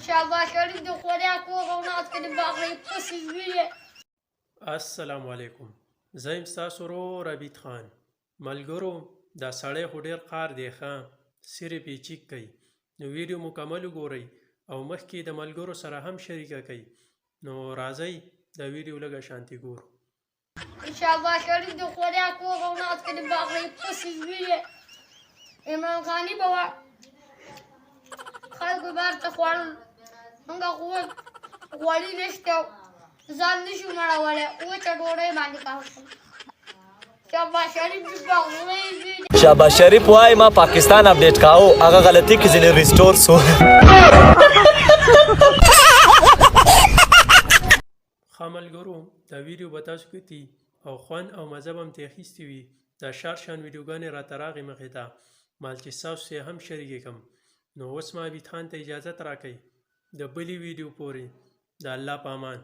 شاباش شریف د خوریا کوغ او ناز کې د باغې پسې ویلې. السلام علیکم. زه یم ستاسو ورور عبید خان. ملګرو دا سړی خو ډېر قار دی ښه صرف یې چیک کوي. نو ویډیو مکمل وګورئ او مخکې د ملګرو سره هم شریکه کوي. نو راځئ دا ویډیو لږه شانتي ګورو. شاباش شریف د خوریا کوغ او ناز کې د باغې پسې ویلې. عمران خاني به وه خلکو بار ته خوړل موږ خو غوړي نشته ځان نشو مړولی وچه ډوډۍ باندې کار کوو. شاباش شریف د باغې شاباش شریف وای ما پاکستان اپډیټ کاو هغه غلطی کې ځینې ریسټور سو. ښه ملګرو دا ویډیو به تاسو کتي او خوند او مزه به هم ترې اخیستې وي. دا شارټ شان ویډیوګانې راته راغې مخې ته مال چې ستاسو یې هم شریکې کړم. نو اوس ما عبید خان ته اجازت راکئ د بلې ویډیو پورې. د الله په امان.